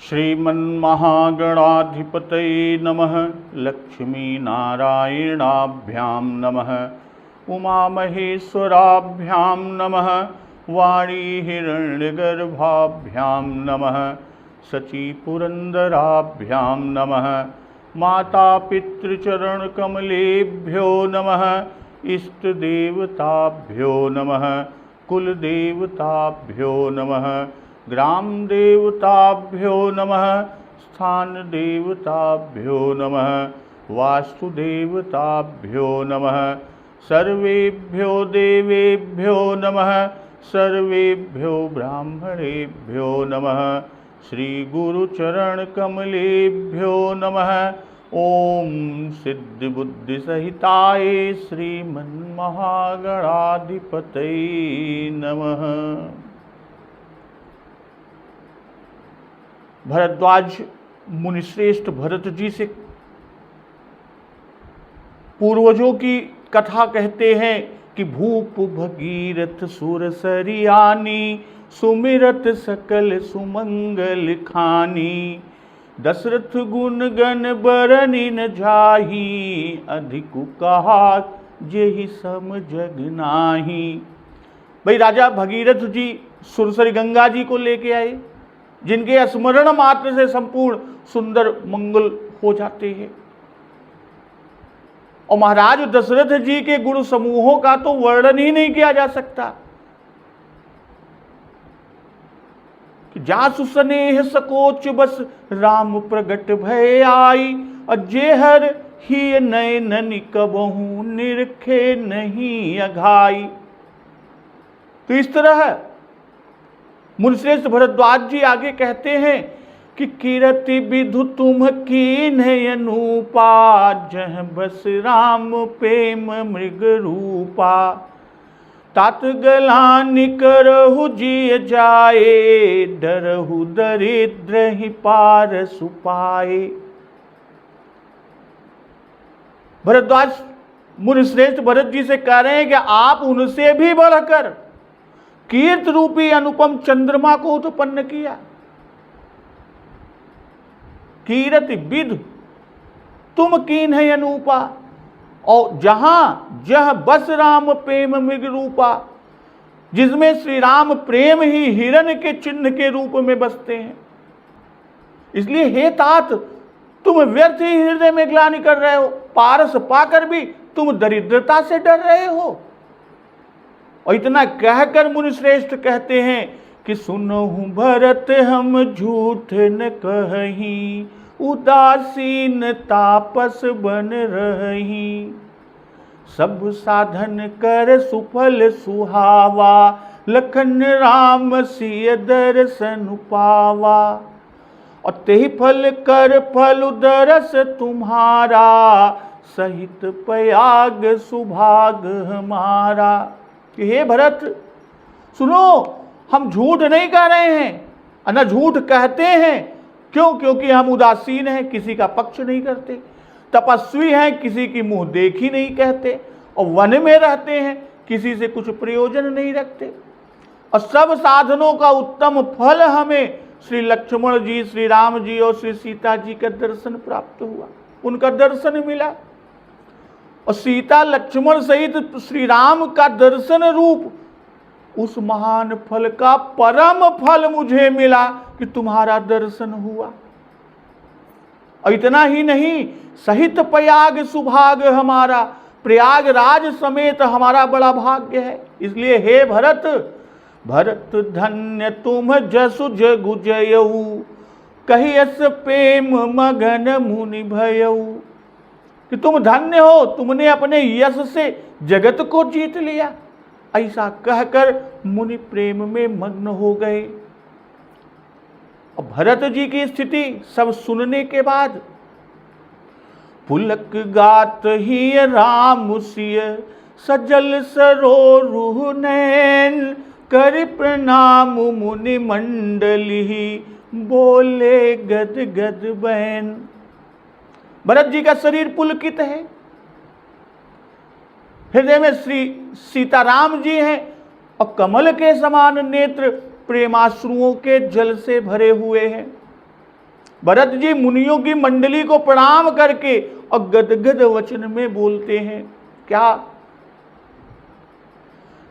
श्रीमन्महागणाधिपतये नमः। लक्ष्मीनारायणाभ्यां नमः। उमामहेश्वराभ्यां नमः। वाणीहिरण्यगर्भाभ्यां नमः। शचीपुरन्दराभ्यां नमः। मातापितृचरणकमलेभ्यो नमः। इष्टदेवताभ्यो नमः। कुलदेवताभ्यो नमः। ग्रामदेवताभ्यो नमः। स्थानदेवताभ्यो नमः। वास्तुदेवताभ्यो नमः। सर्वेभ्यो देवेभ्यो नमः। सर्वेभ्यो ब्राह्मणेभ्यो नमः। श्रीगुरुचरणकमलेभ्यो नमः। ओम सिद्धिबुद्धिसहिताय श्रीमन्महागणाधिपतये नमः। भरद्वाज मुनिश्रेष्ठ भरत जी से पूर्वजों की कथा कहते हैं कि भूप भगीरथ सुरसरियानी सुमिरत सकल सुमंगल खानी। दशरथ गुण गण बरनि न जाही अधिक कहा जेहि सम जग नाही। भाई राजा भगीरथ जी सुरसरी गंगा जी को लेके आए, जिनके स्मरण मात्र से संपूर्ण सुंदर मंगल हो जाते हैं। और महाराज दशरथ जी के गुण समूहों का तो वर्णन ही नहीं किया जा सकता कि जासु स्नेह सकोच बस राम प्रगट भय आई। अजेहर ही नयन कबहू निरखे नहीं अघाई। तो इस तरह मुनिश्रेष्ठ भरद्वाज जी आगे कहते हैं कि कीरति विधु तुम कीन्ह अनूपा जह बस राम प्रेम मृग रूपा। तात गलानि करहु जिय जाए डरहु दरिद्र ही पार सुपाए। भरद्वाज मुनिश्रेष्ठ भरत जी से कह रहे हैं कि आप उनसे भी बढ़कर कीर्त रूपी अनुपम चंद्रमा को उत्पन्न किया। कीरति विधु तुम कीन्ह अनूपा, और जहां जह बस राम प्रेम मृग रूपा, जिसमें श्री राम प्रेम ही हिरण के चिन्ह के रूप में बसते हैं। इसलिए हे तात, तुम व्यर्थ ही हृदय में ग्लानि कर रहे हो, पारस पाकर भी तुम दरिद्रता से डर रहे हो। और इतना कहकर मुनिश्रेष्ठ कहते हैं कि सुनहु भरत हम झूठ न कहीं उदासीन तापस बन रही। सब साधन कर सुफल सुहावा लखन राम सिय दर्शन पावा। और तेहि फल कर फल दरस तुम्हारा सहित पयाग सुभाग हमारा। कि हे भरत सुनो, हम झूठ नहीं कह रहे हैं, न झूठ कहते हैं। क्यों? क्योंकि हम उदासीन हैं, किसी का पक्ष नहीं करते, तपस्वी हैं, किसी की मुंह देखी नहीं कहते, और वन में रहते हैं, किसी से कुछ प्रयोजन नहीं रखते। और सब साधनों का उत्तम फल हमें श्री लक्ष्मण जी, श्री राम जी और श्री सीता जी का दर्शन प्राप्त हुआ, उनका दर्शन मिला। और सीता लक्ष्मण सहित श्री राम का दर्शन रूप उस महान फल का परम फल मुझे मिला कि तुम्हारा दर्शन हुआ। और इतना ही नहीं, सहित पयाग सुभाग हमारा, प्रयागराज समेत हमारा बड़ा भाग्य है। इसलिए हे भरत, भरत धन्य तुम जसु जगु जयऊ कहियस प्रेम मगन मुनि भयऊ। कि तुम धन्य हो, तुमने अपने यश से जगत को जीत लिया। ऐसा कहकर मुनि प्रेम में मग्न हो गए। और भरत जी की स्थिति सब सुनने के बाद पुलक गात ही राम सिय सजल सरोरुह नैन कर प्रणाम मुनि मंडली बोले गद गद बैन। भरत जी का शरीर पुलकित है, हृदय में श्री सीताराम जी हैं और कमल के समान नेत्र प्रेमाश्रुओं के जल से भरे हुए हैं। भरत जी मुनियों की मंडली को प्रणाम करके और गदगद वचन में बोलते हैं क्या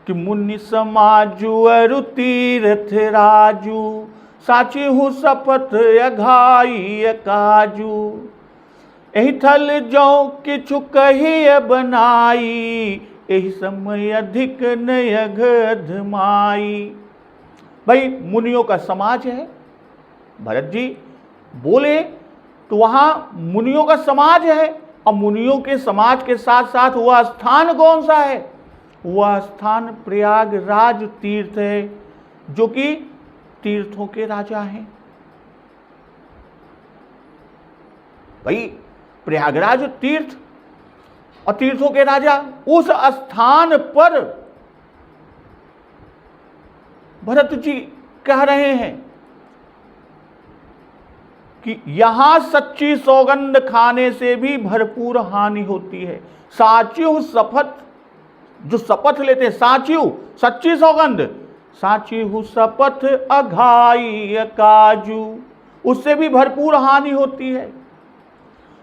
कि मुनि समाजु अरु तीर्थ राजू, साची हूँ शपथ अघाई काजू, एहि थल जो किछु कही बनाई, एहि समय अधिक नयघ अधमाई। भाई मुनियों का समाज है, भरत जी बोले तो वहां मुनियों का समाज है, और मुनियों के समाज के साथ साथ वह स्थान कौन सा है? वह स्थान प्रयागराज तीर्थ है, जो कि तीर्थों के राजा हैं। भाई प्रयागराज तीर्थ और तीर्थों के राजा, उस स्थान पर भरत जी कह रहे हैं कि यहां सच्ची सौगंध खाने से भी भरपूर हानि होती है। साच्यु शपथ, जो शपथ लेते हैं, साच्यु सच्ची सौगंध, साच्यु शपथ अघाई काजू, उससे भी भरपूर हानि होती है।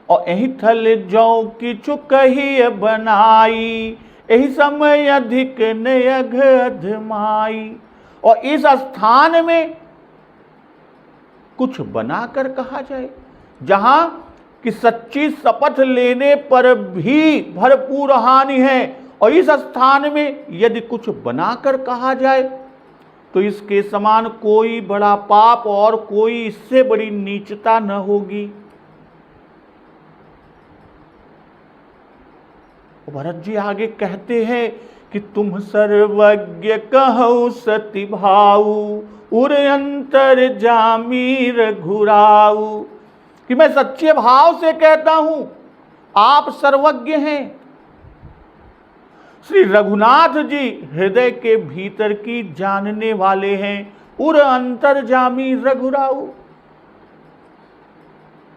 और एहि थल जो किछु कही बनाई, एहि समय अधिक नयघ अधमाई। और इस स्थान में कुछ बनाकर कहा जाए, जहां कि सच्ची शपथ लेने पर भी भरपूर हानि है, और इस स्थान में यदि कुछ बनाकर कहा जाए तो इसके समान कोई बड़ा पाप और कोई इससे बड़ी नीचता न होगी। भरत जी आगे कहते हैं कि तुम सर्वज्ञ कहो सति भाऊ, उर अंतर जामी रघुराऊ, कि मैं सच्चे भाव से कहता हूं आप सर्वज्ञ हैं। श्री रघुनाथ जी हृदय के भीतर की जानने वाले हैं। उर अंतर जामी रघुराऊ,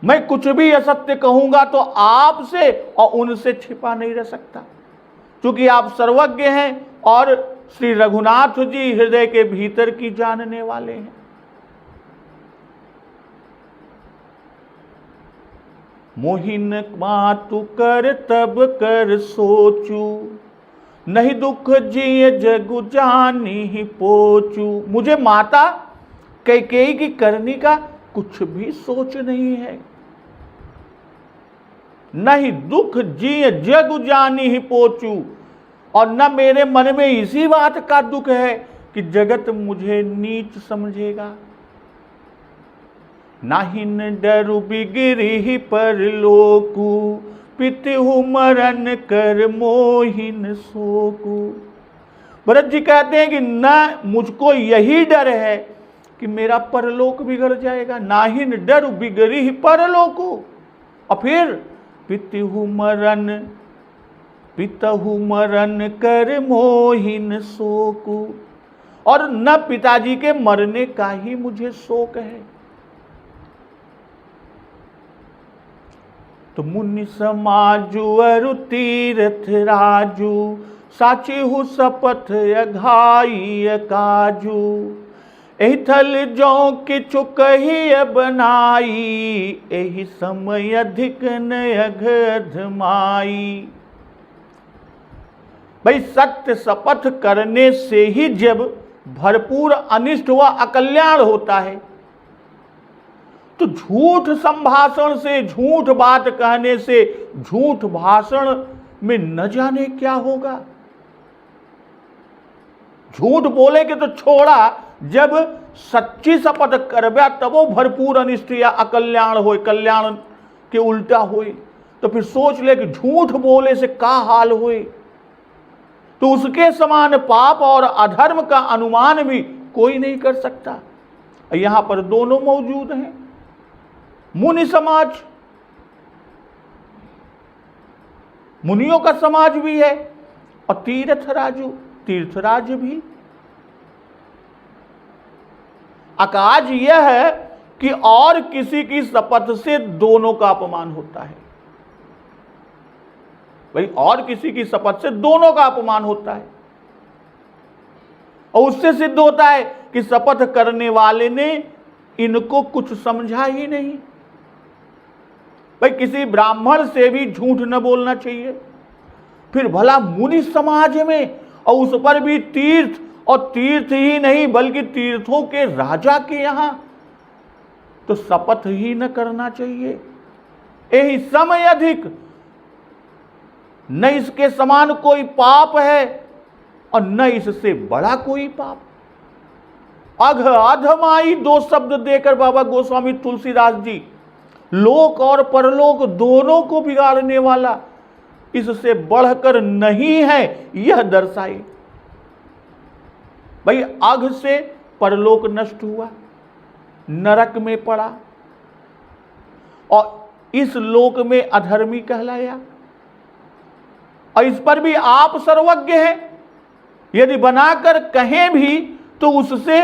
मैं कुछ भी असत्य कहूंगा तो आपसे और उनसे छिपा नहीं रह सकता, क्योंकि आप सर्वज्ञ हैं और श्री रघुनाथ जी हृदय के भीतर की जानने वाले हैं। मोहिन मातु कर तब कर सोचू, नहीं दुख जिय जगु जानी ही पोचू। मुझे माता कैकेयी की करनी का कुछ भी सोच नहीं है। नहीं दुख जिय जगु जानी ही पोचू, और न मेरे मन में इसी बात का दुख है कि जगत मुझे नीच समझेगा। नाहिन डरु बिगिरी पर लोकू, पितहु मरण कर मोहिन सोकू। भरत जी कहते हैं कि न मुझको यही डर है कि मेरा परलोक बिगड़ जाएगा। नाहिन डरु बिगरी परलोकू, और फिर पितहु मरण कर मोहिन शोकू, और न पिताजी के मरने का ही मुझे शोक है। तो मुनि समाजु अरु तीर्थ राजू, साची हूँ शपथ अघाई काजू, एहि थल जो किछु कही बनाई, एहि समय अधिक नयघ अधमाई। भाई सत्य शपथ करने से ही जब भरपूर अनिष्ट व अकल्याण होता है, तो झूठ संभाषण से, झूठ बात कहने से, झूठ भाषण में न जाने क्या होगा। झूठ बोले कि तो छोड़ा, जब सच्ची शपथ करबा तब वो भरपूर अनिष्ट या अकल्याण हो, कल्याण के उल्टा हो, तो फिर सोच ले कि झूठ बोले से का हाल होए। तो उसके समान पाप और अधर्म का अनुमान भी कोई नहीं कर सकता। यहां पर दोनों मौजूद हैं, मुनि समाज, मुनियों का समाज भी है, और तीर्थराज भी। अकाज यह है कि और किसी की शपथ से दोनों का अपमान होता है। भाई और किसी की शपथ से दोनों का अपमान होता है, और उससे सिद्ध होता है कि शपथ करने वाले ने इनको कुछ समझा ही नहीं, भाई किसी ब्राह्मण से भी झूठ न बोलना चाहिए। फिर भला मुनि समाज में, और उस पर भी तीर्थ, और तीर्थ ही नहीं बल्कि तीर्थों के राजा के यहां, तो शपथ ही न करना चाहिए। यही समय अधिक, न इसके समान कोई पाप है और न इससे बड़ा कोई पाप। अघ अधमाई दो शब्द देकर बाबा गोस्वामी तुलसीदास जी लोक और परलोक दोनों को बिगाड़ने वाला इससे बढ़कर नहीं है, यह दर्शाए। भाई अघ से परलोक नष्ट हुआ, नरक में पड़ा, और इस लोक में अधर्मी कहलाया, और इस पर भी आप सर्वज्ञ हैं। यदि बनाकर कहें भी तो उससे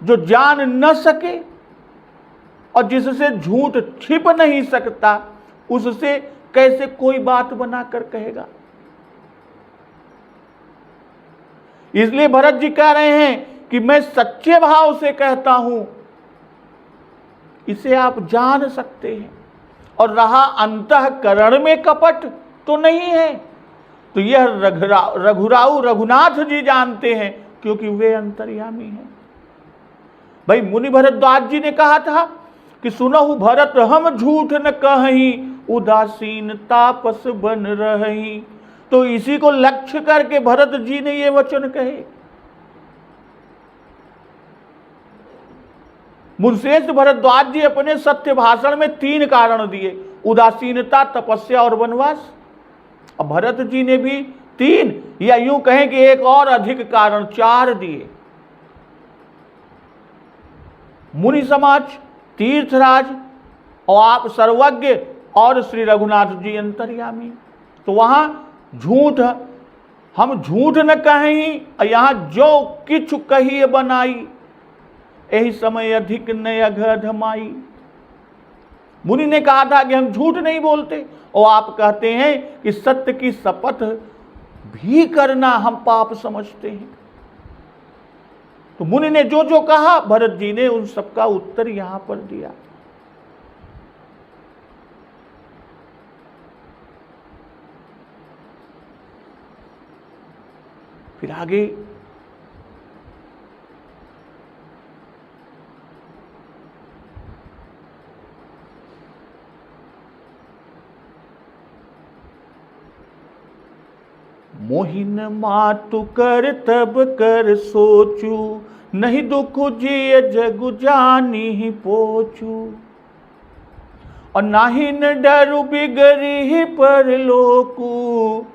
जो जान न सके और जिससे झूठ छिप नहीं सकता, उससे कैसे कोई बात बनाकर कहेगा। इसलिए भरत जी कह रहे हैं कि मैं सच्चे भाव से कहता हूं, इसे आप जान सकते हैं। और रहा अंतःकरण में कपट तो नहीं है, तो यह रघुराऊ रघुनाथ जी जानते हैं, क्योंकि वे अंतर्यामी हैं। भाई मुनि भरद्वाज जी ने कहा था कि सुनहु भरत हम झूठ न कहीं, उदासीन तापस बन रही। तो इसी को लक्ष्य करके भरत जी ने ये वचन कहे। मुनिश्रेष्ठ भरद्वाज जी अपने सत्य भाषण में 3 कारण दिए, उदासीनता, तपस्या और वनवास। और भरत जी ने भी 3, या यूं कहें कि एक और अधिक कारण 4 दिए। मुनि समाज, तीर्थराज, और आप सर्वज्ञ, और श्री रघुनाथ जी अंतर्यामी। तो वहां झूठ, हम झूठ न कहीं, यहां जो किछु कही बनाई, यही समय अधिक नय अघधमाई। मुनि ने कहा था कि हम झूठ नहीं बोलते, और आप कहते हैं कि सत्य की शपथ भी करना हम पाप समझते हैं। तो मुनि ने जो जो कहा, भरत जी ने उन सबका उत्तर यहां पर दिया। फिर आगे मोहिन मातु कर तब कर सोचू, नहीं दुख जिय जगु जानी ही पोचू। और नाही न डरु बिगरी पर लोकू,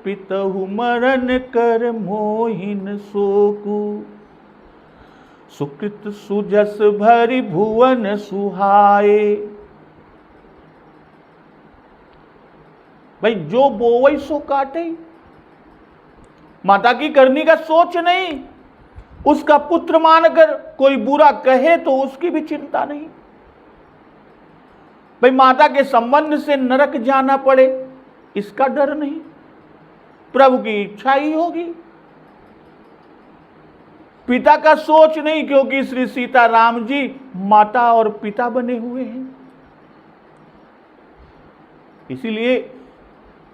पितहु मरण कर मोहिन सोकू। सुकृत सुजस भरि भुवन सुहाए। भाई जो बोवई सो काटे, माता की करनी का सोच नहीं, उसका पुत्र मानकर कोई बुरा कहे तो उसकी भी चिंता नहीं। भाई माता के संबंध से नरक जाना पड़े, इसका डर नहीं, प्रभु की इच्छा ही होगी। पिता का सोच नहीं, क्योंकि श्री सीता राम जी माता और पिता बने हुए हैं। इसीलिए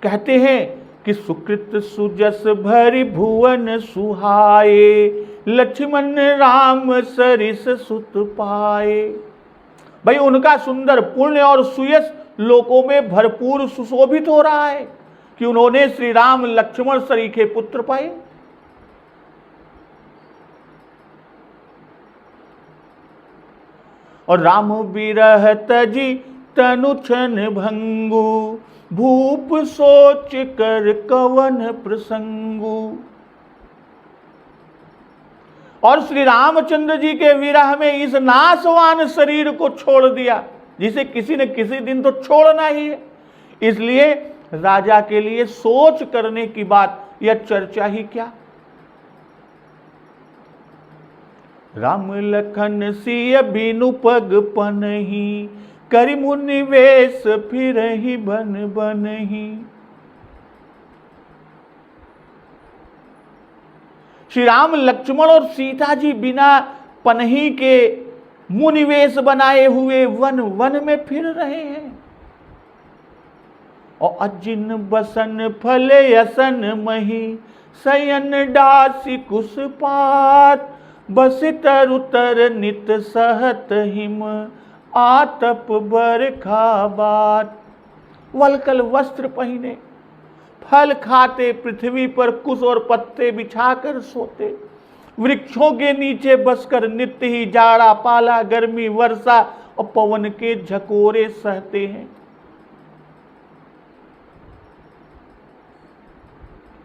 कहते हैं कि सुकृत सुजस भरि भुवन सुहाए, लक्ष्मण राम सरिस सुत पाए। भाई उनका सुंदर पुण्य और सुयश लोकों में भरपूर सुशोभित हो रहा है कि उन्होंने श्री राम लक्ष्मण सरीखे पुत्र पाए। और राम बिरह तजी तनु छन भंगु, भूप सोच कर कवन प्रसंगु। और श्री रामचंद्र जी के विरह में इस नाशवान शरीर को छोड़ दिया, जिसे किसी न किसी दिन तो छोड़ना ही है। इसलिए राजा के लिए सोच करने की बात, यह चर्चा ही क्या। राम लखन सिय बिनु पग पनहि, करि मुनि वेश फिरहि बन बनहि। श्री राम लक्ष्मण और सीता जी बिना पनही के मुनिवेश बनाए हुए वन वन में फिर रहे हैं। और अजिन बसन फल यसन मही सयन डासी कुश पात बस तर उतर नित सहत हिम आतप बरखा बात। वलकल वस्त्र पहने, फल खाते, पृथ्वी पर कुश और पत्ते बिछाकर सोते, वृक्षों के नीचे बसकर नित्य ही जाड़ा पाला गर्मी वर्षा और पवन के झकोरे सहते हैं।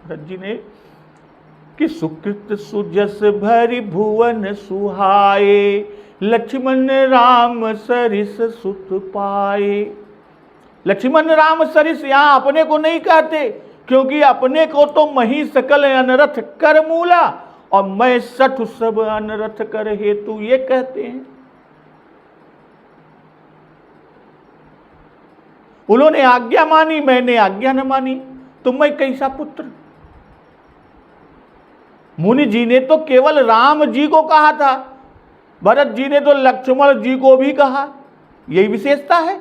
भरत जी ने कि सुकृत सुजस भरि भुवन सुहाए लक्ष्मण राम सरिस सुत पाए। लक्ष्मण राम सरिस यहां अपने को नहीं कहते, क्योंकि अपने को तो मही सकल अनरथ कर मूला और मैं सठ सब अनरथ कर हेतु ये कहते हैं। उन्होंने आज्ञा मानी, मैंने आज्ञा न मानी, तो मैं कैसा पुत्र। मुनि जी ने तो केवल राम जी को कहा था, भरत जी ने तो लक्ष्मण जी को भी कहा। यही विशेषता है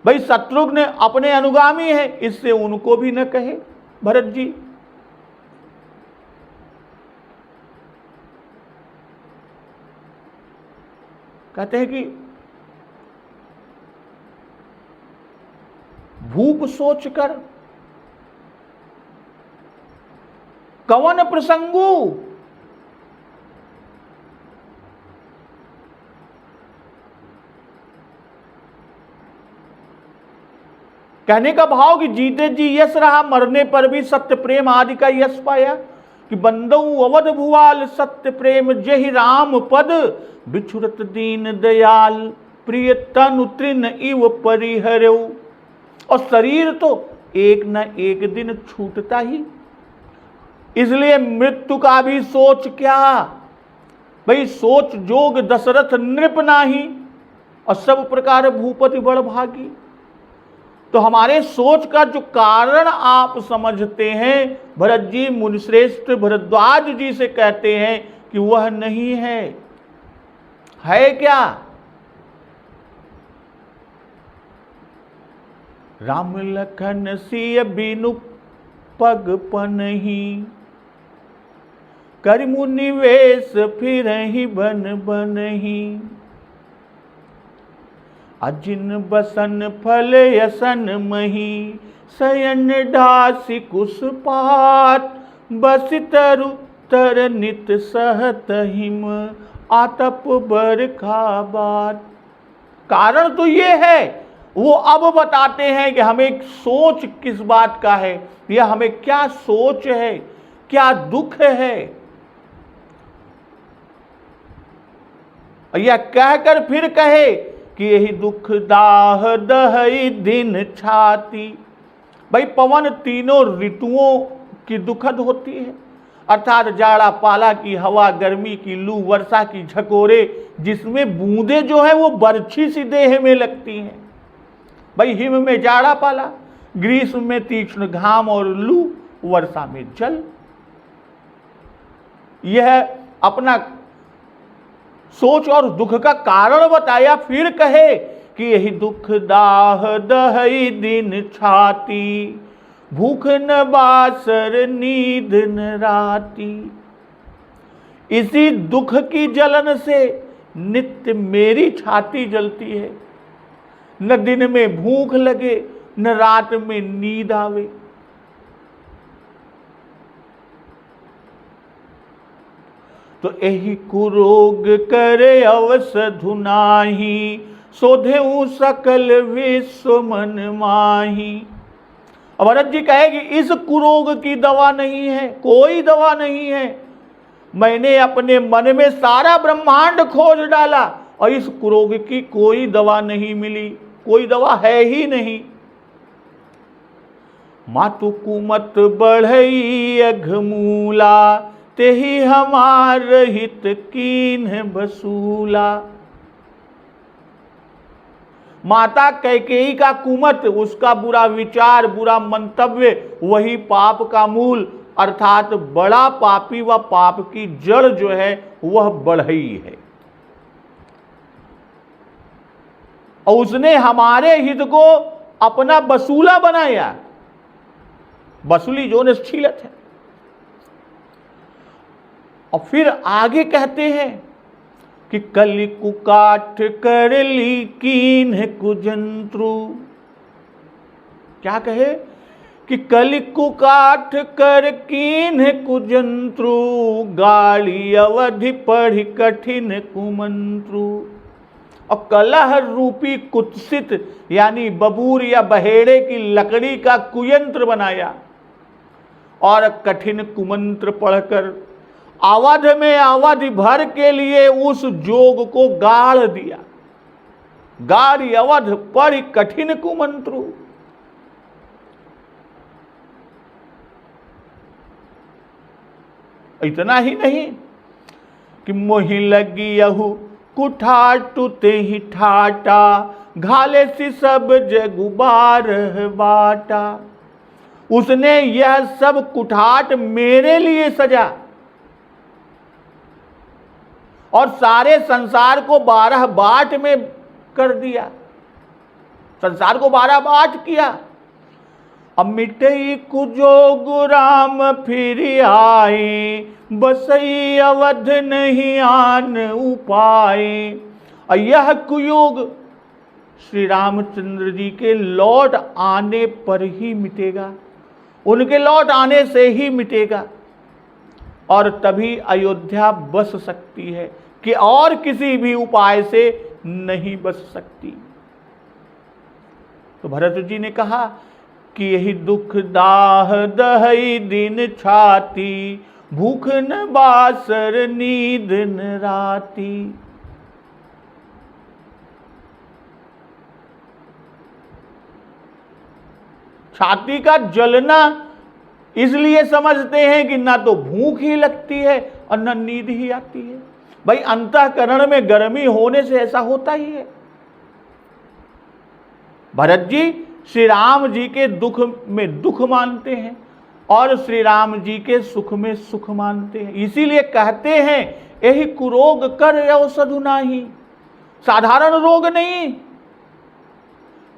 भाई, शत्रुघ्न अपने अनुगामी है, इससे उनको भी न कहे भरत जी। कहते हैं कि भूप सोचकर कवन प्रसंगु, कहने का भाव कि जीते जी यश रहा, मरने पर भी सत्य प्रेम आदि का यश पाया। कि बंदऊ अवध भुआल सत्य प्रेम जहि राम पद बिछुरत दीन दयाल प्रिय तनु तृण इव परिहरऊ। और शरीर तो एक न एक दिन छूटता ही, इसलिए मृत्यु का भी सोच क्या भाई। सोच जोग दशरथ नृप नाही और सब प्रकार भूपति बड़ भागी। तो हमारे सोच का जो कारण आप समझते हैं, भरत जी मुनिश्रेष्ठ भरद्वाज जी से कहते हैं कि वह नहीं है क्या? राम लखन सिय बिनु पग पनहि कर मुनिवेश फिरहि बन बनहि। अजिन बसन फल यसन मही सयन डासी कुश पात बस तरु तर नित सहत हिम आतप बरखा बात। कारण तो ये है, वो अब बताते हैं कि हमें सोच किस बात का है, या हमें क्या सोच है, क्या दुख है। यह कहकर फिर कहे कि यही दुख दाह दहई दिन छाती। भाई पवन तीनों ऋतुओं की दुखद होती है, अर्थात जाड़ा पाला की हवा, गर्मी की लू, वर्षा की झकोरे, जिसमें बूंदे जो है वो बरछी सी देह में लगती हैं। भाई हिम में जाड़ा पाला, ग्रीष्म में तीक्ष्ण घाम और लू, वर्षा में जल। यह अपना सोच और दुख का कारण बताया। फिर कहे कि यही दुख दाह दहई दिन छाती भूख न बासर नींद न राती। इसी दुख की जलन से नित्य मेरी छाती जलती है, न दिन में भूख लगे न रात में नींद आवे। तो यही कुरोग करे अवसधु नाही सोधेऊ सकल विश्व मन माही। अब भरत जी कहे कि इस कुरोग की दवा नहीं है, कोई दवा नहीं है। मैंने अपने मन में सारा ब्रह्मांड खोज डाला और इस कुरोग की कोई दवा नहीं मिली, कोई दवा है ही नहीं। मातु कुमत बढ़ई अघमूला तेहि हमार हित कीन्ह बसूला। माता कैकेयी का कुमत, उसका बुरा विचार, बुरा मंतव्य, वही पाप का मूल, अर्थात बड़ा पापी व पाप की जड़ जो है वह बढ़ई है। और उसने हमारे हित को अपना वसूला बनाया। वसूली जो निश्चीलत है। और फिर आगे कहते हैं कि कलि कुकाठ कर ली कीन कुजंत्रु। क्या कहे कि कलि कुकाठ कर कीन कुजंत्रु, गाली अवधि पढ़ी कठिन कुमंत्रु। और कलह रूपी कुत्सित यानी बबूर या बहेड़े की लकड़ी का कुयंत्र बनाया और कठिन कुमंत्र पढ़कर अवध में अवधि भर के लिए उस जोग को गाड़ दिया। गाड़ी अवध पढ़ी कठिन कुमंत्रु। इतना ही नहीं कि मोहि लगी यहु कुठाटु ते ही ठाटा, घाले सी सब जगुबार बाटा। उसने यह सब कुठाट मेरे लिए सजा और सारे संसार को 12 बाट में कर दिया। संसार को 12 बाट किया। अब मिटई कुजोग राम फिर आए, बसई अवध नहीं आन उपाए। और यह कुयोग श्री रामचंद्र जी के लौट आने पर ही मिटेगा। उनके लौट आने से ही मिटेगा और तभी अयोध्या बस सकती है कि और किसी भी उपाय से नहीं बस सकती। तो भरत जी ने कहा कि यही दुख दाह दहई दिन छाती, भूख न बासर नींद न राती। छाती का जलना इसलिए समझते हैं कि ना तो भूख ही लगती है और ना नींद ही आती है। भाई अंतःकरण में गर्मी होने से ऐसा होता ही है। भरत जी श्री राम जी के दुख में दुख मानते हैं और श्री राम जी के सुख में सुख मानते हैं। इसीलिए कहते हैं यही कुरोग कर औषधु नाही। साधारण रोग नहीं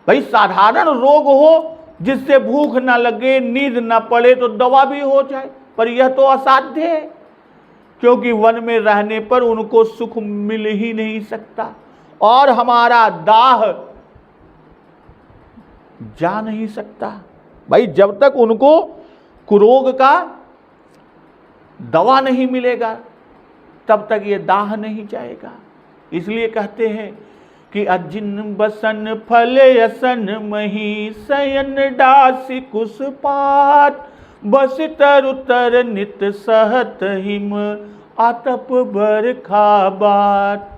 भाई, साधारण रोग हो जिससे भूख ना लगे, नींद ना पड़े तो दवा भी हो जाए, पर यह तो असाध्य है क्योंकि वन में रहने पर उनको सुख मिल ही नहीं सकता और हमारा दाह जा नहीं सकता। भाई जब तक उनको कुरोग का दवा नहीं मिलेगा तब तक ये दाह नहीं जाएगा। इसलिए कहते हैं कि अजिन बसन फल यसन मही, सयन डासी कुसपात, बस तर उतर नित सहत हिम, आतप बरखा बात।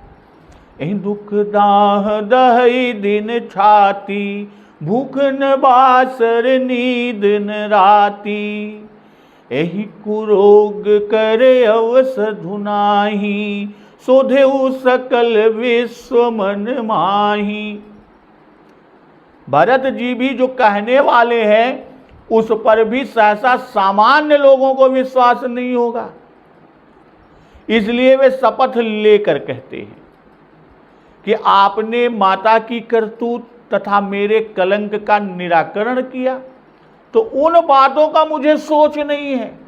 एहि दुख दाह दहई दिन छाती, भूख न बासर नींद न राती। एहि कुरोग करे औषधु नाही, सोधेउ सकल विश्व मन माही। भरत जी भी जो कहने वाले हैं उस पर भी सहसा सामान्य लोगों को विश्वास नहीं होगा, इसलिए वे शपथ लेकर कहते हैं कि आपने माता की करतूत तथा मेरे कलंक का निराकरण किया तो उन बातों का मुझे सोच नहीं है।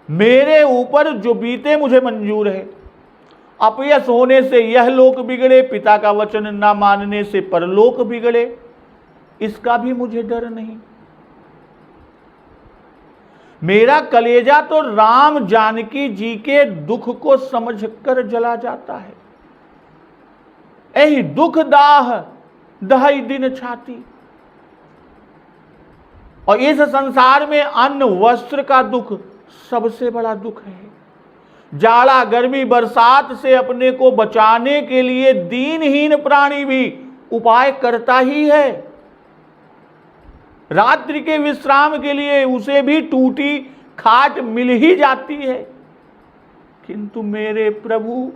मेरे ऊपर जो बीते मुझे मंजूर है। अपयश होने से यह लोक बिगड़े, पिता का वचन ना मानने से परलोक बिगड़े, इसका भी मुझे डर नहीं। मेरा कलेजा तो राम जानकी जी के दुख को समझकर जला जाता है। एहि दुख दाह दहई दिन छाती। और इस संसार में अन्न वस्त्र का दुख सबसे बड़ा दुख है। जाड़ा गर्मी बरसात से अपने को बचाने के लिए दीनहीन प्राणी भी उपाय करता ही है। रात्रि के विश्राम के लिए उसे भी टूटी खाट मिल ही जाती है, किंतु मेरे प्रभु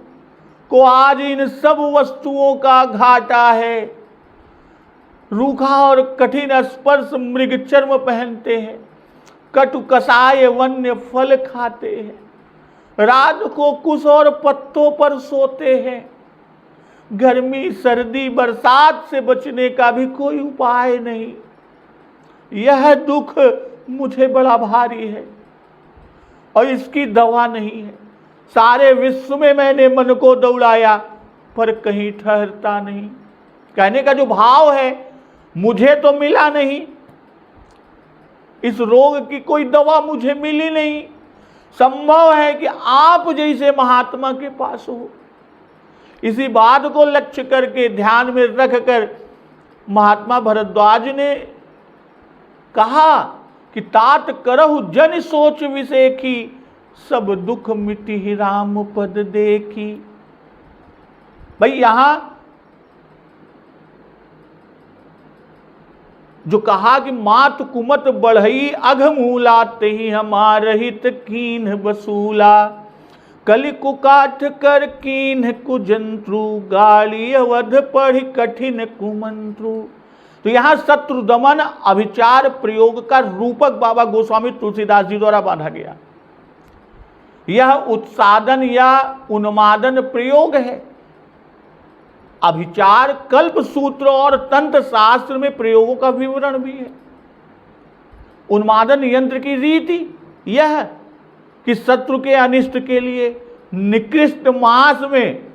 को आज इन सब वस्तुओं का घाटा है। रूखा और कठिन स्पर्श मृग चर्म पहनते हैं, कटु कसाय वन्य फल खाते हैं, रात को कुश और पत्तों पर सोते हैं, गर्मी सर्दी बरसात से बचने का भी कोई उपाय नहीं। यह दुख मुझे बड़ा भारी है और इसकी दवा नहीं है। सारे विश्व में मैंने मन को दौड़ाया पर कहीं ठहरता नहीं। कहने का जो भाव है, मुझे तो मिला नहीं, इस रोग की कोई दवा मुझे मिली नहीं। संभव है कि आप जैसे महात्मा के पास हो। इसी बात को लक्ष्य करके ध्यान में रखकर महात्मा भरद्वाज ने कहा कि तात करहु जन सोच विषेखी, सब दुख मिटि राम पद देखी। भाई यहां जो कहा कि मात कुमत बढ़ई अघमूला, तेहि हमार हित कीन्ह वसूला। कलि कुकाठ कर कीन्ह कुजंत्रु, गाली अवध पढ़ कठिन कुमंत्रु। तो यहां शत्रु दमन अभिचार प्रयोग का रूपक बाबा गोस्वामी तुलसीदास जी द्वारा बांधा गया। यह उत्सादन या उन्मादन प्रयोग है। अभिचार कल्प सूत्र और तंत्र शास्त्र में प्रयोगों का विवरण भी है। उन्मादन यंत्र की रीति यह कि शत्रु के अनिष्ट के लिए निकृष्ट मास में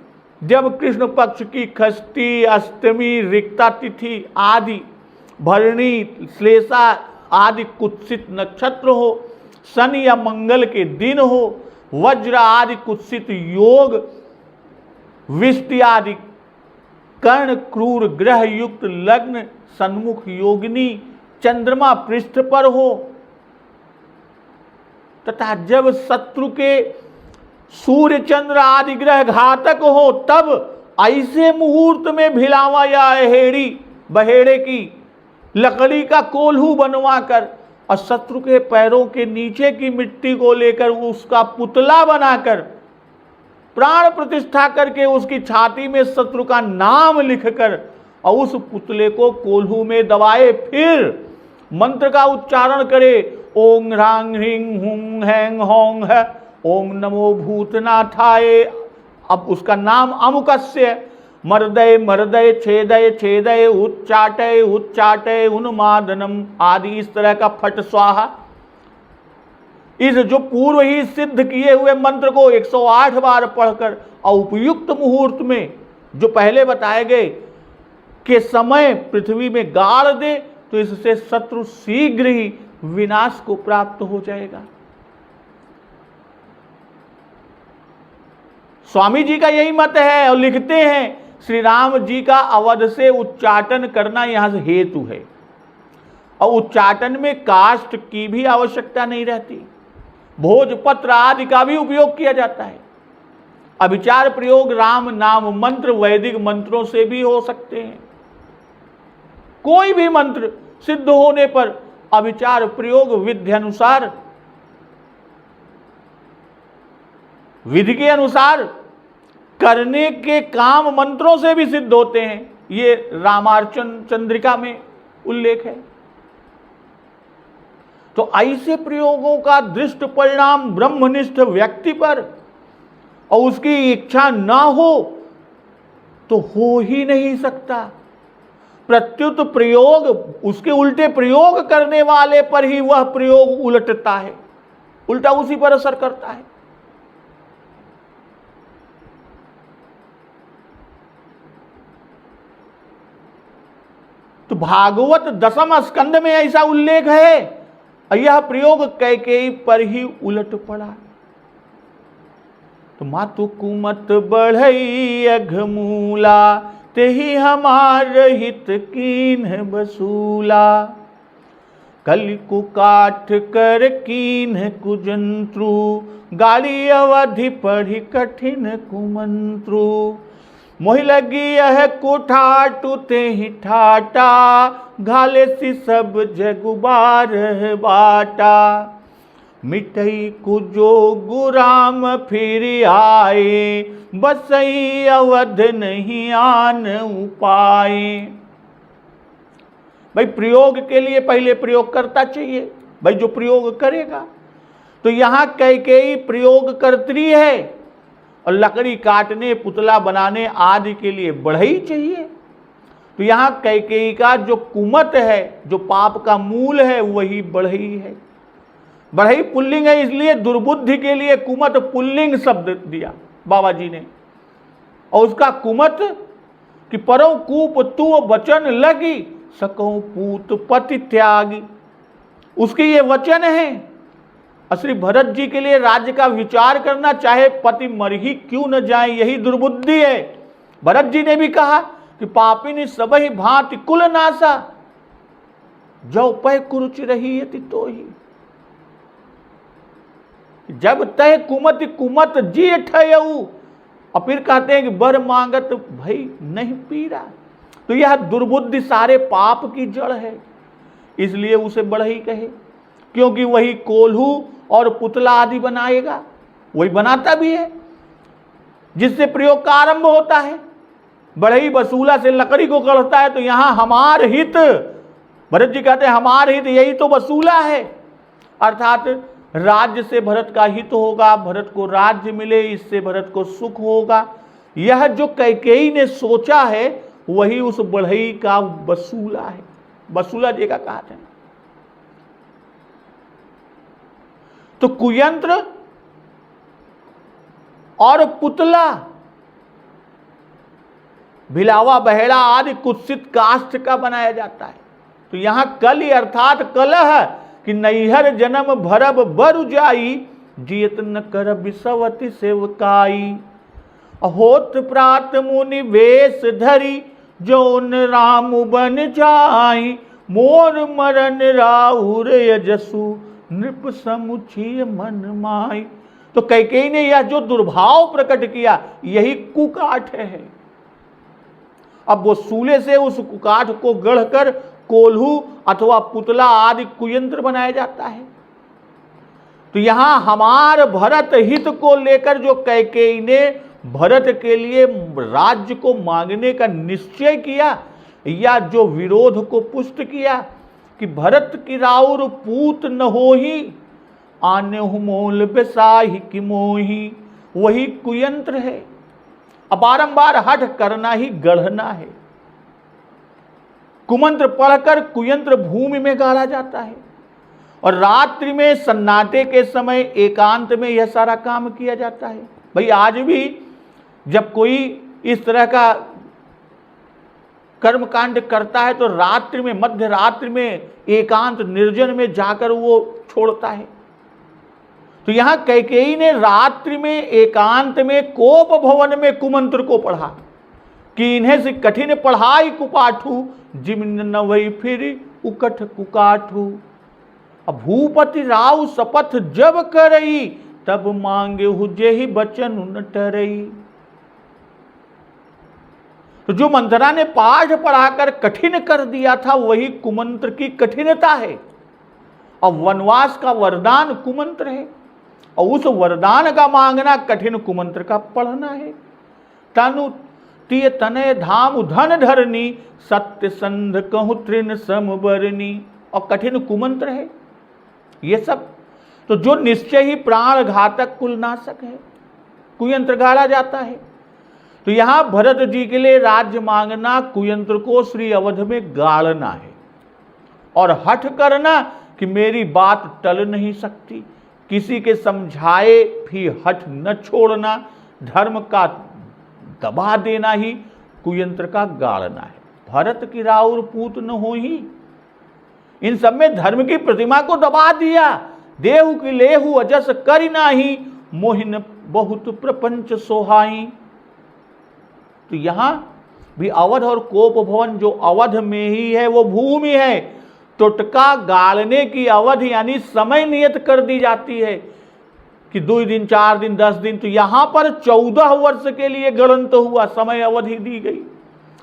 जब कृष्ण पक्ष की षष्ठी, अष्टमी, रिक्ता तिथि आदि, भरणी, श्लेषा आदि कुत्सित नक्षत्र हो, शनि या मंगल के दिन हो, वज्र आदि कुत्सित योग, विष्टि आदि कर्ण क्रूर ग्रह युक्त लग्न सन्मुख योगिनी चंद्रमा पृष्ठ पर हो, तथा जब शत्रु के सूर्य चंद्र आदि ग्रह घातक हो, तब ऐसे मुहूर्त में भिलावा या अहेड़ी बहेड़े की लकड़ी का कोल्हू बनवाकर और शत्रु के पैरों के नीचे की मिट्टी को लेकर उसका पुतला बनाकर प्राण प्रतिष्ठा करके उसकी छाती में शत्रु का नाम लिखकर और उस पुतले को कोल्हू में दबाए, फिर मंत्र का उच्चारण करे, ओम ह्रांग ह्रींग हुं हैंग होंग है, ओम नमो भूतनाथाय। अब उसका नाम अमुकस्य मर्दय मर्दय छेदय छेदय उच्चाटय उच्चाटय उन्मादनम आदि इस तरह का फट स्वाहा। इस जो पूर्व ही सिद्ध किए हुए मंत्र को 108 बार पढ़कर और उपयुक्त मुहूर्त में जो पहले बताए गए के समय पृथ्वी में गाड़ दे, तो इससे शत्रु शीघ्र ही विनाश को प्राप्त हो जाएगा। स्वामी जी का यही मत है और लिखते हैं श्री राम जी का अवध से उच्चाटन करना यहां से हेतु है, और उच्चाटन में काष्ठ की भी आवश्यकता नहीं रहती, भोजपत्र आदि का भी उपयोग किया जाता है। अभिचार प्रयोग राम नाम मंत्र वैदिक मंत्रों से भी हो सकते हैं। कोई भी मंत्र सिद्ध होने पर अभिचार प्रयोग विध्यनुसार विधि के अनुसार करने के काम मंत्रों से भी सिद्ध होते हैं। ये रामार्चन चंद्रिका में उल्लेख है। तो ऐसे प्रयोगों का दृष्ट परिणाम ब्रह्मनिष्ठ व्यक्ति पर और उसकी इच्छा ना हो तो हो ही नहीं सकता। प्रत्युत प्रयोग उसके उल्टे प्रयोग करने वाले पर ही वह प्रयोग उलटता है, उल्टा उसी पर असर करता है। तो भागवत दशम स्कंद में ऐसा उल्लेख है, और यह प्रयोग कैकेयी पर ही उलट पड़ा। तो मातु कुमत बढ़ई अघमूला, तेहि हमार हित कीन्ह वसूला। कलि कुकाठ कर कीन्ह कुजंत्रु, गाड़ी अवधि पढ़ी कठिन कुमंत्रु। मोहि लगी यह कुठाटु तेहि ठाटा, घाले सी सब जगुबार बाटा। मिटई कुजो गुराम फिर आए, बसई अवध नहीं आन उपाए। भाई प्रयोग के लिए पहले प्रयोग करता चाहिए, भाई जो प्रयोग करेगा। तो यहां कैकेयी प्रयोग कर्त्री है और लकड़ी काटने, पुतला बनाने आदि के लिए बढ़ई चाहिए। तो यहाँ कैकेयी का जो कुमत है, जो पाप का मूल है, वही बढ़ई है। बढ़ई पुल्लिंग है, इसलिए दुर्बुद्धि के लिए कुमत पुल्लिंग शब्द दिया बाबा जी ने। और उसका कुमत कि परौ कूप तू वचन लगी, सकौ पूत पति त्यागी, उसके ये वचन है। श्री भरत जी के लिए राज्य का विचार करना, चाहे पति मर ही क्यों न जाए, यही दुर्बुद्धि है। भरत जी ने भी कहा कि पापिनी सबहि भांति कुल नासा, जो पै कुरुचि रही यति तो ही। जब तय कुमत कुमत जी ठयऊ, और फिर कहते हैं कि बर मांगत भई नहीं पीरा। तो यह दुर्बुद्धि सारे पाप की जड़ है, इसलिए उसे बढ़ई कहे, क्योंकि वही कोल्हू और पुतला आदि बनाएगा, वही बनाता भी है, जिससे प्रयोग का आरंभ होता है। बढ़ई बसूला से लकड़ी को गढ़ता है, तो यहां हमार हित, भरत जी कहते हैं हमार हित यही तो वसूला है, अर्थात राज्य से भरत का हित होगा, भरत को राज्य मिले, इससे भरत को सुख होगा। यह जो कैकेयी ने सोचा है वही उस बढ़ई का वसूला है, वसूला जी का कहा है। तो कुयंत्र और पुतला, भिलावा बहेड़ा आदि कुत्सित काष्ठ का बनाया जाता है। तो यहां कलि अर्थात कलह कि नैहर जन्म भरब बरु जाई, जियत न कर बिसवती सेवकाई। होत प्रात मुनि वेश धरी, जोन राम बन जाई, मोर मरन राहुर यजसु, नृप समुचिय मन माई। तो कैकेयी ने यह जो दुर्भाव प्रकट किया, यही कुकाठ है। अब वो सूले से उस कुकाठ को गढ़कर कोल्हू अथवा पुतला आदि कुयंत्र बनाया जाता है। तो यहां हमार भरत हित को लेकर जो कैकेयी ने भरत के लिए राज्य को मांगने का निश्चय किया, या जो विरोध को पुष्ट किया कि भरत की राउर पूत न होही, आने मोल बेसाही कि मोही, वही कुयंत्र है। अब बारंबार हठ करना ही गढ़ना है। कुमंत्र पढ़कर कुयंत्र भूमि में गाड़ा जाता है, और रात्रि में सन्नाटे के समय एकांत में यह सारा काम किया जाता है। भाई आज भी जब कोई इस तरह का कर्मकांड करता है तो रात्रि में, मध्य रात्रि में एकांत निर्जन में जाकर वो छोड़ता है। तो यहां कैकेयी ने रात्रि में एकांत में कोप भवन में कुमंत्र को पढ़ा कि इन्हें से कठिन पढ़ाई कुपाठू, जिम्न नवई फिर उकठ कुकाठू। अब भूपति राव शपथ जब करई, तब मांगे हुजे ही बचन न टरई। तो जो मंथरा ने पाठ पढ़ाकर कठिन कर दिया था, वही कुमंत्र की कठिनता है। अब वनवास का वरदान कुमंत्र है, और उस वरदान का मांगना कठिन कुमंत्र का पढ़ना है। तनु तिय तनय धाम धन धरनी, सत्य संध कहूं तृण समबरनी। और कठिन कुमंत्र है ये सब। तो जो निश्चय ही प्राण घातक कुलनाशक है, कुयंत्र गाड़ा जाता है। तो यहां भरत जी के लिए राज्य मांगना, कुयंत्र को श्री अवध में गाड़ना है, और हठ करना कि मेरी बात टल नहीं सकती, किसी के समझाए भी हठ न छोड़ना, धर्म का दबा देना ही कुयंत्र का गाड़ना है। भरत की राउर पूत न हो ही, इन सब में धर्म की प्रतिमा को दबा दिया। देहु की लेहु अजस करि नाही, मोहिन बहुत प्रपंच सोहाई। तो यहां भी अवध और कोप भवन जो अवध में ही है वो भूमि है। टोटका गाड़ने की अवधि यानी समय नियत कर दी जाती है कि 2 दिन 4 दिन 10 दिन। तो यहां पर 14 वर्ष के लिए गणंत हुआ, समय अवधि दी गई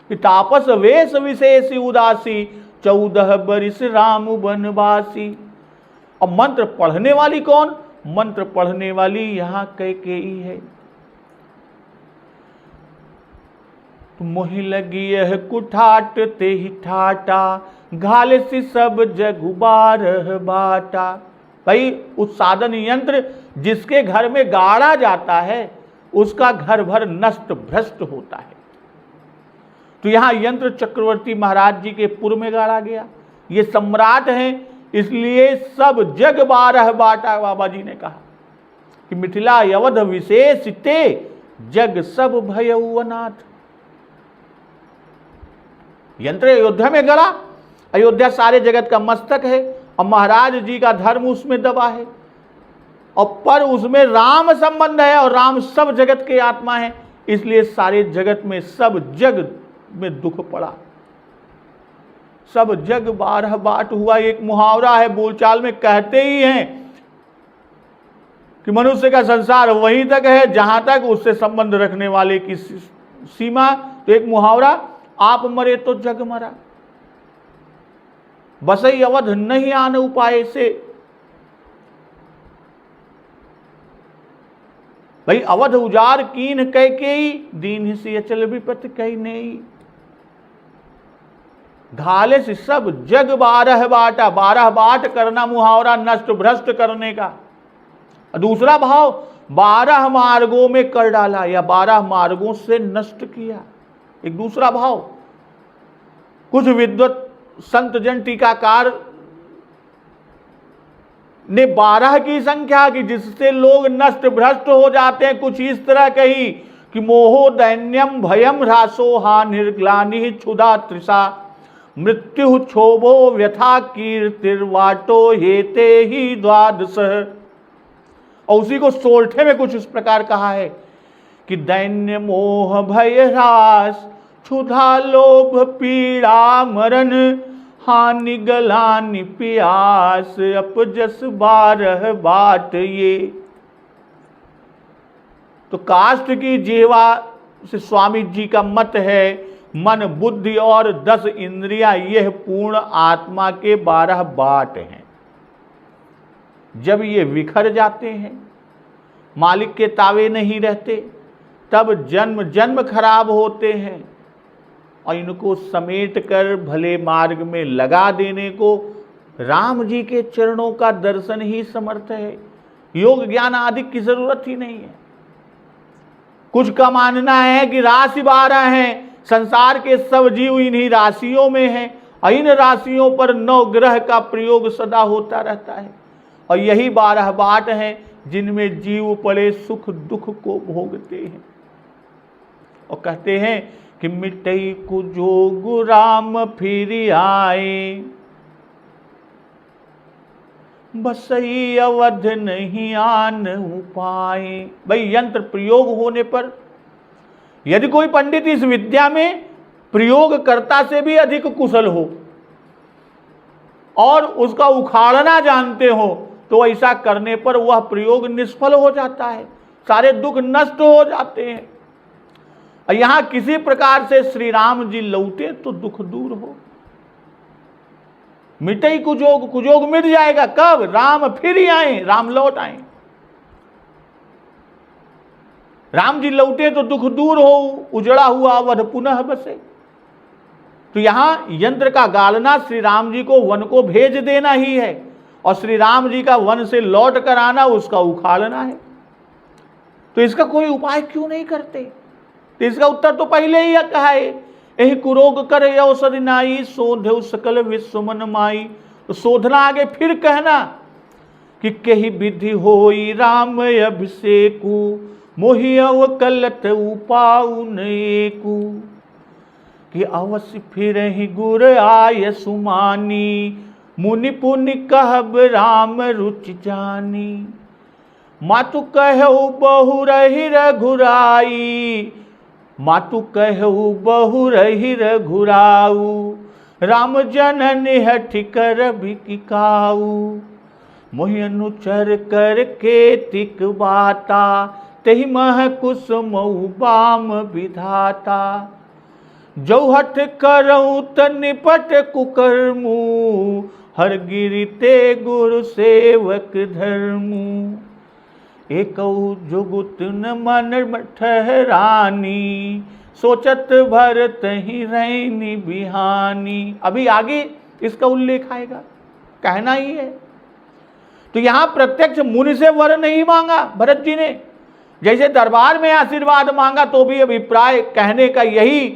कि तापस वेश विशेष उदासी, 14 बरिस राम बनवासी। अब मंत्र पढ़ने वाली कौन? मंत्र पढ़ने वाली यहां कैकेयी है। मोहि लगी यह कुठाट ते ही ठाटा, घाल सी सब जगु बारह बाटा। भाई उस साधन यंत्र जिसके घर में गाड़ा जाता है उसका घर भर नष्ट भ्रष्ट होता है। तो यहां यंत्र चक्रवर्ती महाराज जी के पुर में गाड़ा गया। ये सम्राट हैं, इसलिए सब जग 12 बाटा। बाबा जी ने कहा कि मिथिला अवध विशेष ते जग सब भयउ अनाथ। यंत्र अयोध्या में गड़ा, अयोध्या सारे जगत का मस्तक है और महाराज जी का धर्म उसमें दबा है, और पर उसमें राम संबंध है और राम सब जगत के आत्मा है, इसलिए सारे जगत में सब जग में दुख पड़ा। सब जग 12 बाट हुआ। एक मुहावरा है, बोलचाल में कहते ही हैं कि मनुष्य का संसार वहीं तक है जहां तक उससे संबंध रखने वाले की सीमा। तो एक मुहावरा, आप मरे तो जग मरा, बसई अवध नहीं आन उपाय से। भाई अवध उजार कीन कह के ही दीन से अचल विपत कही नहीं। घाले से सब जग 12 बाटा। 12 बाट करना मुहावरा नष्ट भ्रष्ट करने का। दूसरा भाव 12 मार्गों में कर डाला या 12 मार्गों से नष्ट किया। एक दूसरा भाव, कुछ विद्वत संत जन टीकाकार ने 12 की संख्या की जिससे लोग नष्ट भ्रष्ट हो जाते हैं, कुछ इस तरह कही कि मोहो दैन्यम भयम ह्रासो हा निर्ग्लानि क्षुधा तृषा मृत्यु क्षोभो व्यथा कीर्तिर्वाटो हेते ही द्वादश। और उसी को सोलठे में कुछ इस प्रकार कहा है कि दैन्य मोह भय ह्रास क्षुधा लोभ पीड़ा मरण हानि गलानि प्यास अपजस 12 बाट ये। तो काष्ठ की जिह्वा से स्वामी जी का मत है, मन बुद्धि और 10 इंद्रियां यह पूर्ण आत्मा के 12 बाट हैं। जब ये बिखर जाते हैं, मालिक के तावे नहीं रहते, तब जन्म जन्म खराब होते हैं। और इनको समेट कर भले मार्ग में लगा देने को राम जी के चरणों का दर्शन ही समर्थ है। योग ज्ञान आदि की जरूरत ही नहीं है। कुछ का मानना है कि राशि 12 हैं, संसार के सब जीव इन्हीं राशियों में हैं और इन राशियों पर 9 ग्रह का प्रयोग सदा होता रहता है, और यही 12 बाट हैं जिनमें जीव पड़े सुख दुख को भोगते हैं। और कहते हैं कि मिटई कुजोग राम फिर आए, बसई अवध नहीं आन उपाए। भाई यंत्र प्रयोग होने पर यदि कोई पंडित इस विद्या में प्रयोगकर्ता से भी अधिक कुशल हो और उसका उखाड़ना जानते हो, तो ऐसा करने पर वह प्रयोग निष्फल हो जाता है, सारे दुख नष्ट हो जाते हैं। और यहां किसी प्रकार से श्री राम जी लौटे तो दुख दूर हो। मिटई कुजोग, कुजोग मिट जाएगा कब? राम फिर ही आए, राम लौट आए। राम जी लौटे तो दुख दूर हो, उजड़ा हुआ अवध पुनः बसे। तो यहां यंत्र का गालना श्री राम जी को वन को भेज देना ही है, और श्री राम जी का वन से लौट कर आना उसका उखाड़ना है। तो इसका कोई उपाय क्यों नहीं करते? तो इसका उत्तर तो पहले ही कहा है, यही कुरोग कर औषधि नाई शोधेउ सकल विश्व मन माई। तो शोधना आगे फिर कहना कि कही विधि होई राम अभिषेकु मोहि अवकलत उपाउ नेकु। कि अवश्य फिर ही गुर आय सुमानी मुनि पुनि कहब राम रुचि जानी। मातु कहु बहु रही रघुराई, मातु कहु बहु रही रघुराऊ। राम जननि हठि कर भिकिकाऊ, मोहि अनुचर कर के तिक बाता। तेहि मह कुसुमऊ बाम विधाता, जो हठ करऊँ त निपट कुकर्मू। हर गिरि ते गुरु सेवक धर्मू। एकऊ जुगुत न मन ठहरानी, सोचत भरत ही रैनी बिहानी। अभी आगे इसका उल्लेख आएगा, कहना ही है। तो यहां प्रत्यक्ष मुनि से वर नहीं मांगा भरत जी ने, जैसे दरबार में आशीर्वाद मांगा तो भी अभिप्राय कहने का यही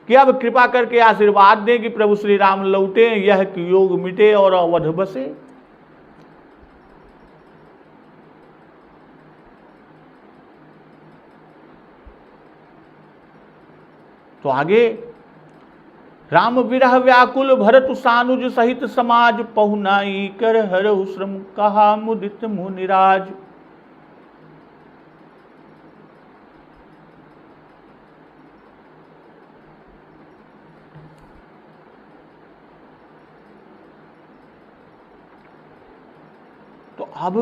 कि अब कृपा करके आशीर्वाद दें कि प्रभु श्री राम लौटे, यह योग मिटे और अवध बसे। तो आगे राम विरह व्याकुल भरत सानुज सहित समाज पहुनाई कर हरहु श्रम कहा मुदित मुनिराज। तो अब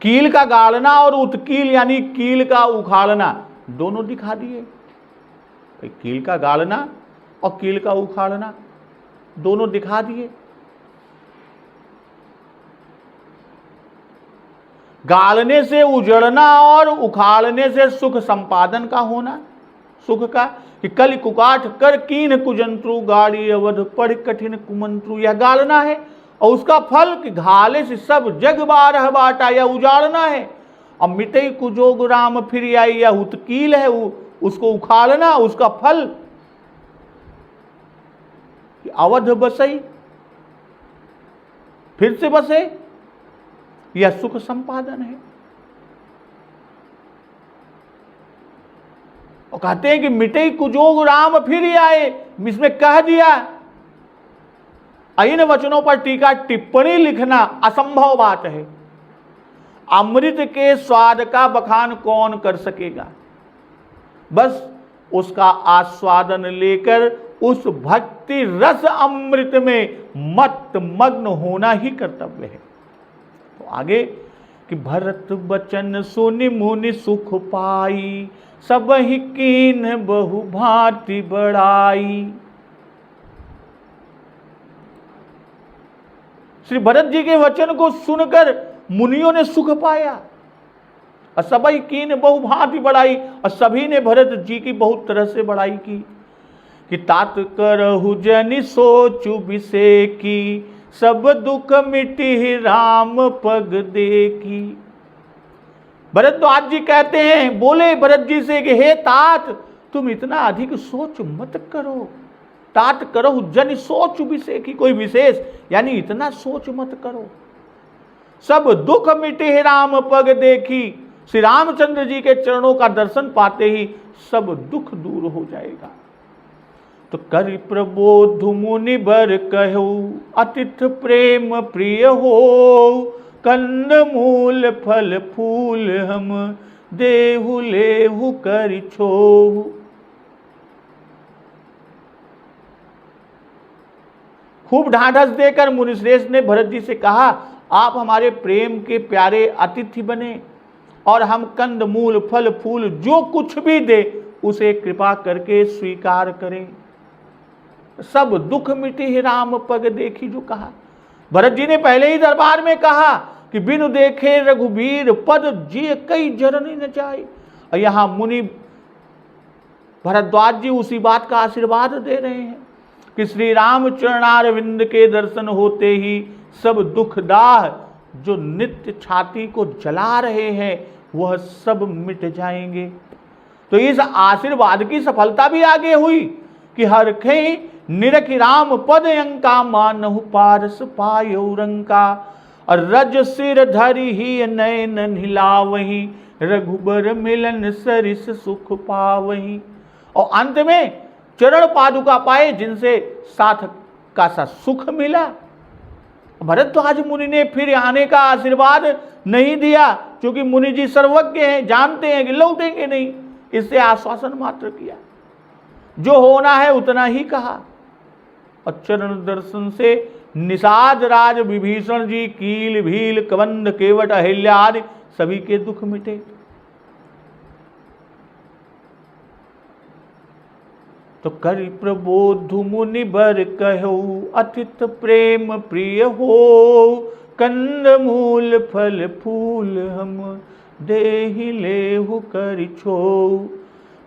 कील का गाड़ना और उत्कील यानी कील का उखाड़ना दोनों दिखा दिए। कील का गाड़ना और कील का उखाड़ना दोनों दिखा दिए। गाड़ने से उजड़ना और उखाड़ने से सुख संपादन का होना, सुख का, कि कल कुकाठ कर कीन कुजंत्रु गाड़ी अवध पढ़ कठिन कुमंत्रु, यह गाड़ना है। और उसका फल कि घाले से सब जग बारह बाटा, यह उजाड़ना है। और मिटई कुजोग राम फिर आई, यह उत्कील है, उसको उखाड़ना, उसका फल कि अवध बसई, फिर से बसे, यह सुख संपादन है। और कहते हैं कि मिटई कुजोग राम फिर आए, इसमें कह दिया। इन वचनों पर टीका टिप्पणी लिखना असंभव बात है। अमृत के स्वाद का बखान कौन कर सकेगा? बस उसका आस्वादन लेकर उस भक्ति रस अमृत में मत मग्न होना ही कर्तव्य है। तो आगे कि भरत बचन सुनि मुनि सुख पाई, सब ही कीन बहु भांति बढ़ाई। श्री भरत जी के वचन को सुनकर मुनियों ने सुख पाया और सबई कीन बहु भांति बढ़ाई, और सभी ने भरत जी की बहुत तरह से बढ़ाई की। कि तात करहु जनि सोचु बिसेकी, सब दुख मिटी राम पग देखी। भरद्वाज जी कहते हैं, बोले भरत जी से कि हे तात, तुम इतना अधिक सोच मत करो। तात करो जन सोच विशेष, कोई विशेष यानी इतना सोच मत करो। सब दुख मिटे राम पग देखी, श्री रामचंद्र जी के चरणों का दर्शन पाते ही सब दुख दूर हो जाएगा। तो कर प्रबोध मुनि बर कहो, अतिथ प्रेम प्रिय हो, कंद मूल फल फूल हम देहु लेहु कर छो। खूब ढांढस देकर मुनिश्रेष्ठ ने भरत जी से कहा, आप हमारे प्रेम के प्यारे अतिथि बने और हम कंद मूल फल फूल जो कुछ भी दे उसे कृपा करके स्वीकार करें। सब दुख मिटे ही राम पग देखी, जो कहा। भरत जी ने पहले ही दरबार में कहा कि बिनु देखे रघुबीर पद जी कई जरनी न जाए। और यहां मुनि भरद्वाज जी उसी बात का आशीर्वाद दे रहे हैं कि श्री राम चरणारविंद के दर्शन होते ही सब दुखदाह जो नित्य छाती को जला रहे हैं वह सब मिट जाएंगे। तो इस आशीर्वाद की सफलता भी आगे हुई कि हरखे निरखि राम पद अंका, मानहु पारस पायो रंका। और रज सिर धरि ही नयन हिलावही, रघुबर मिलन सरिस सुख पावही। और अंत में चरण पादुका पाए जिनसे साथ का सा सुख मिला। भरद्वाज मुनि ने फिर आने का आशीर्वाद नहीं दिया, क्योंकि मुनि जी सर्वज्ञ हैं, जानते हैं कि लौटेंगे नहीं। इससे आश्वासन मात्र किया, जो होना है उतना ही कहा। और चरण दर्शन से निषाद राज विभीषण जी, कील भील कबंध केवट अहिल्या आदि सभी के दुख मिटे। तो करि प्रबोध मुनि बर कहो, अतिथ प्रेम प्रिय हो, कंद मूल फल फूल हम देहि लेहु करि छो।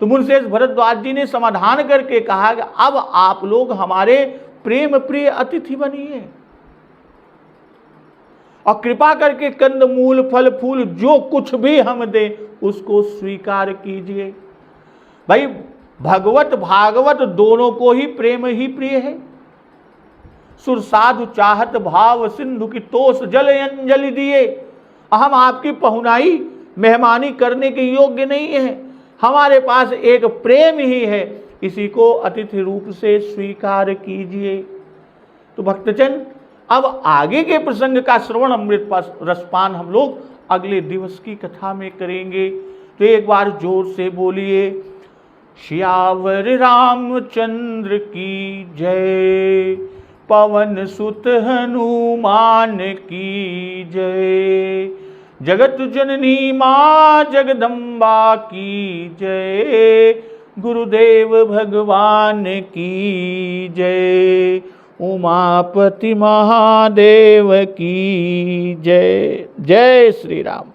तो मुनिश्रेष्ठ भरद्वाज जी ने समाधान करके कहा कि अब आप लोग हमारे प्रेम प्रिय अतिथि बनिए और कृपा करके कंद मूल फल फूल जो कुछ भी हम दें उसको स्वीकार कीजिए। भाई भगवत भागवत दोनों को ही प्रेम ही प्रिय है। सुर साधु चाहत भाव सिंधु की तोष जल अंजलि दिए। हम आपकी पहुनाई मेहमानी करने के योग्य नहीं है, हमारे पास एक प्रेम ही है, इसी को अतिथि रूप से स्वीकार कीजिए। तो भक्तजन अब आगे के प्रसंग का श्रवण अमृत रसपान हम लोग अगले दिवस की कथा में करेंगे। तो एक बार जोर से बोलिए सियावर रामचंद्र की जय, पवन सुत हनुमान की जय, जगत जननी मां जगदम्बा की जय, गुरुदेव भगवान की जय, उमापति महादेव की जय। जय श्री राम।